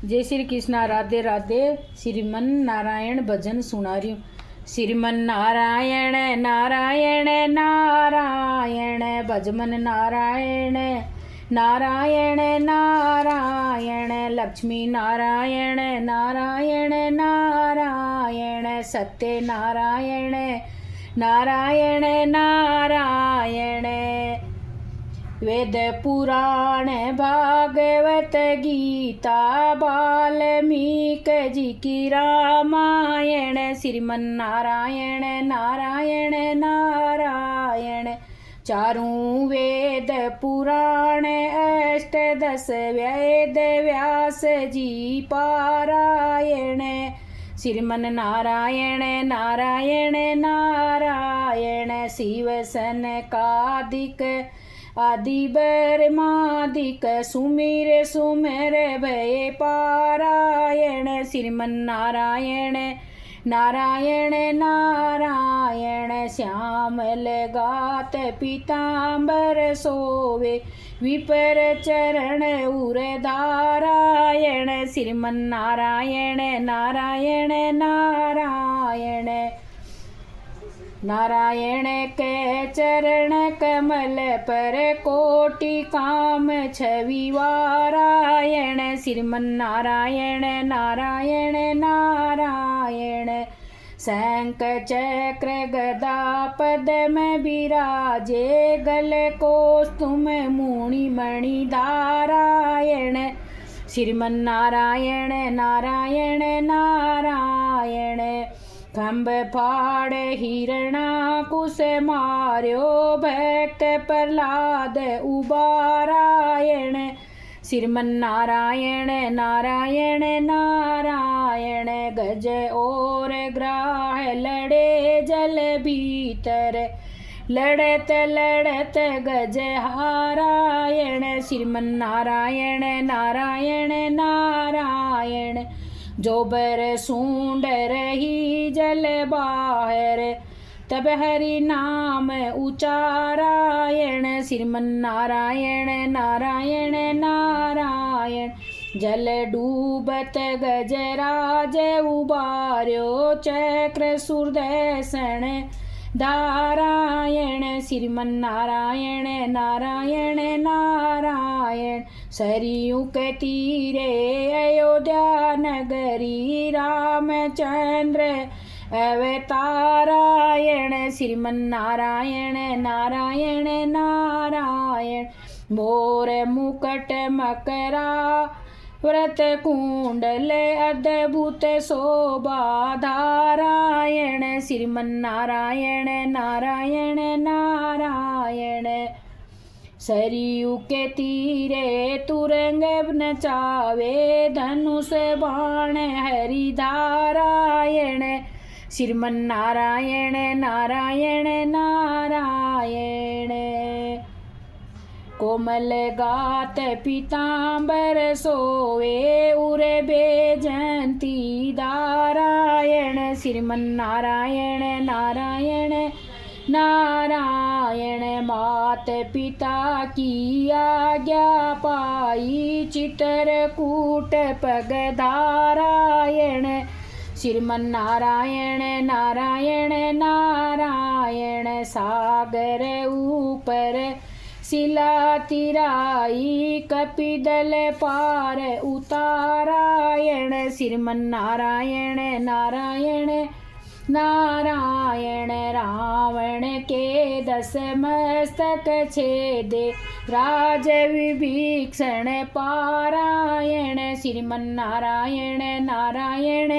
जय श्री कृष्णा। राधे राधे। श्रीमन नारायण भजन सुना रही हूँ। श्रीमन नारायण नारायण नारायण भजमन नारायण नारायण नारायण लक्ष्मी नारायण नारायण नारायण सत्य नारायण नारायण नारायण वेद पुराण भागवत गीता वाल्मीकि जी की रामायण श्रीमन नारायण नारायण नारायण चारों वेद पुराण अष्टदश वेद व्यास जी पारायण श्रीमन नारायण नारायण नारायण शिव सनकादिक आदि बर्मादिक सुमिर सुमेर भय पारायण श्रीमन नारायण नारायण नारायण श्यामल गात पीतांबर सोवे विपर चरण उर धारायण श्रीमन नारायण नारायण नारायण नारायण के चरण कमल पर कोटि काम छवि वारायण श्रीमन नारायण नारायण नारायण शंख चक्र गदा पद्म विराजे गल कौस्तुम मुनि मणि धारायण श्रीमन नारायण नारायण नारायण खंभ फाड़ हिरणाकुश मार्यो भक्त प्रहलाद उबारायण श्रीमन नारायण नारायण नारायण गज और ग्राह लड़े जल भीतर लड़त लड़त गज हारायण श्रीमन नारायण नारायण नारायण जोबर सूंड रही जल बाहर तब हरि नाम उचारायण श्रीमन नारायण नारायण नारायण जल डूबत गजराज उबार्यो चक्र सुदर्शन धारायण श्रीमन नारायण नारायण नारायण सरयू के तीरे अयोध्या नगरी रामचंद्र अवतारायण श्रीमन नारायण नारायण नारायण मोर मुकुट मकरा व्रत कुंडल अद्भुत शोभा धारायण श्रीमन नारायण नारायण नारायण सरयू के तीरे तुरंग नचावे धनुष बाण हरि धारायण श्रीमन नारायण नारायण नारायण कोमल गात पीतांबर सोवे उरे बेजंती धारायण श्रीमन नारायण नारायण नारायण मात पिता की आज्ञा पाई चित्रकूट पग धारायण श्रीमन नारायण नारायण नारायण सागर ऊपर शिला तिराई कपिदल पार उतारायण श्रीमन नारायण नारायण नारायण रावण के 10 मस्तक छेदे राज विभीषण पारायण श्रीमन नारायण नारायण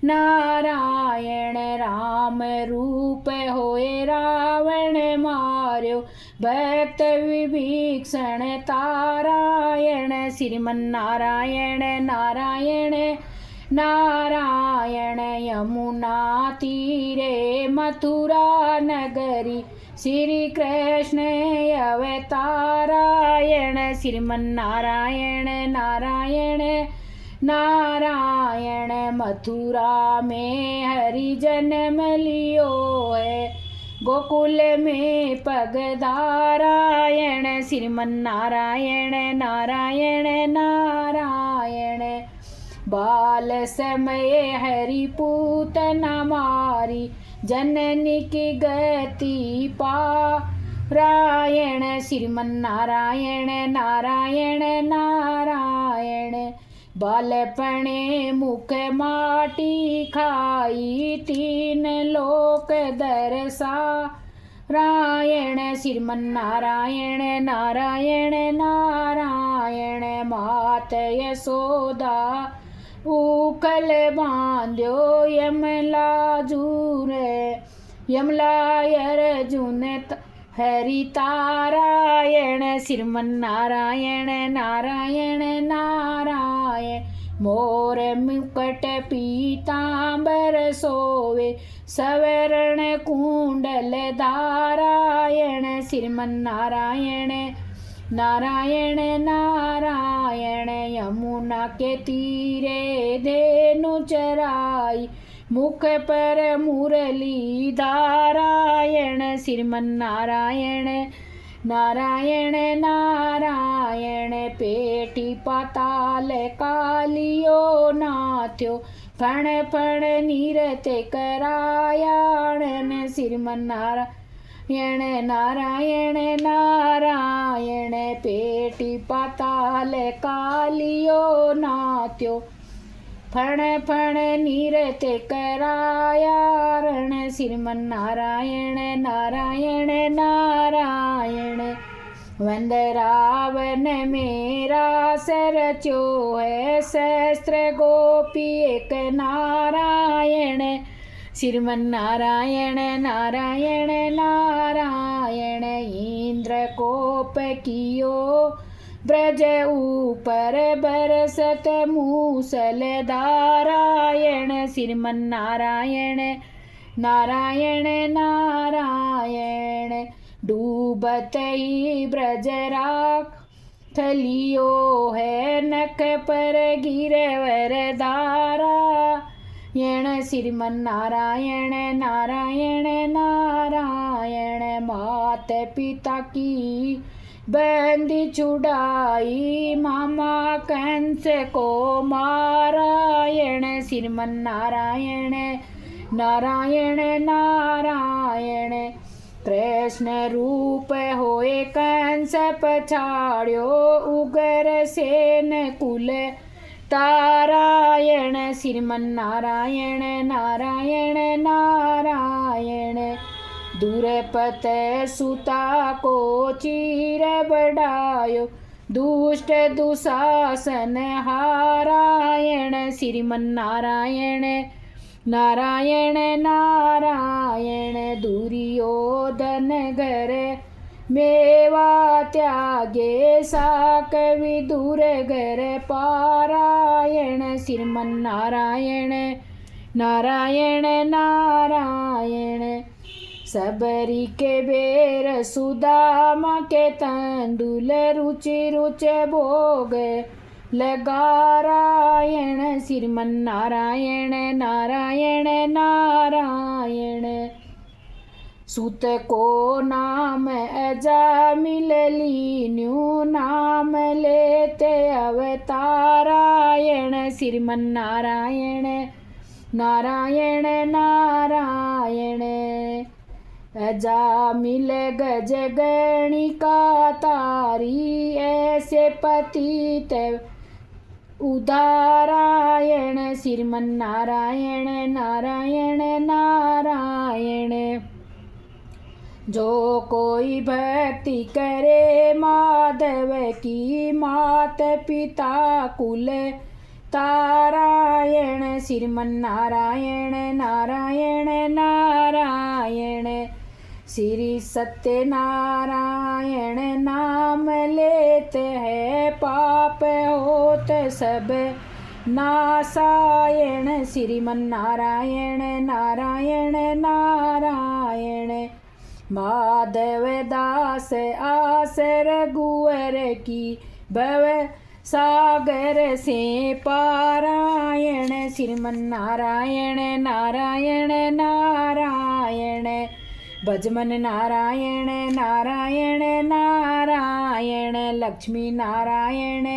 नारायण राम रूप होए रावण मार्यो भक्त विभीषण तारायण श्रीमन नारायण नारायण नारायण यमुना तीरे मथुरा नगरी श्री कृष्ण अवतारायण श्रीमन नारायण नारायण नारायण मथुरा में हरि जन्म लियो है गोकुल में पग धारायण श्रीमन नारायण नारायण नारायण बाल समय हरि पूतना मारी जननी की गति पारायण श्रीमन्नारायण नारायण नारायण। बालपणे मुख माटी खाई तीन लोक दरसा रायण श्रीमन्नारायण नारायण नारायण। मात यशोदा उखल बांध्यो यमला अर्जुन हरि तारायण श्रीमन्नारायण नारायण नारायण। मोर मुकुट पीतांबर सोवे सवर्ण कुंडल धारायण श्रीमन्नारायण नारायण नारायण। यमुना के तीरे धेनु चराई मुख पर मुरली धारायण श्रीमन्नारायण नारायण नारायण। पेटी पाताल कालियो नाथ्यो फण फण नीरते करायण श्रीमन्नारायण नारायण नारायण। पेटी पाताल कालियो नाथ्यो फण फण नीरते करायण श्रीमन्नारायण नारायण नारायण। वंदरावन मेरा सरचो है सहस्त्र गोपी एक नारायण श्रीमन्नारायण नारायण नारायण। इंद्र कोप कियो ब्रज ऊपर बरसत मूसल धारायण श्रीमन्नारायण नारायण नारायण। डूबत ही ब्रज राख थलियो है नख पर गिरवर धारायण श्रीमन्नारायण नारायण नारायण। मात पिता की बंदी छुड़ाई मामा कंस को मारायण श्रीमन्नारायण नारायण नारायण। कृष्ण रूप होए कंस पछाड़्यो उगर सेन कुल तारायण श्रीमन्नारायण नारायण नारायण। दुरपत सुता को चीर बढ़ायो दुष्ट दुशासन हारायण श्रीमन्नारायण नारायण नारायण। दुर्योधन घर मेवा त्यागे साक विदुर घर पारायण श्रीमन्नारायण नारायण नारायण। सबरी के बेर सुदामा के तंदुल रुचि रुच भोग लगारायण श्रीमन्नारायण नारायण नारायण। सुत को नाम अजामिल लीन्यू नाम लेते अवतारायण श्रीमन्नारायण नारायण नारायण। अजामिल गज गणिका तारी ऐसे पतित उदारायण श्रीमन्नारायण नारायण नारायण। जो कोई भक्ति करे माधव की मात पिता कुल तारायण श्रीमन्नारायण नारायण नारायण। श्री सत्यनारायण नाम लेते हैं पाप होत सब नासायण श्रीमन्नारायण नारायण नारायण। माधव दास आस रघुवर की भव सागर से पारायण श्रीमन्नारायण नारायण नारायण। भजमन नारायण नारायण नारायण। लक्ष्मी नारायण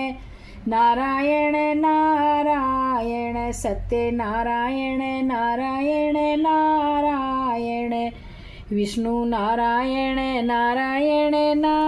नारायण नारायण। सत्यनारायण नारायण नारायण विष्णु नारायण नारायण नारायण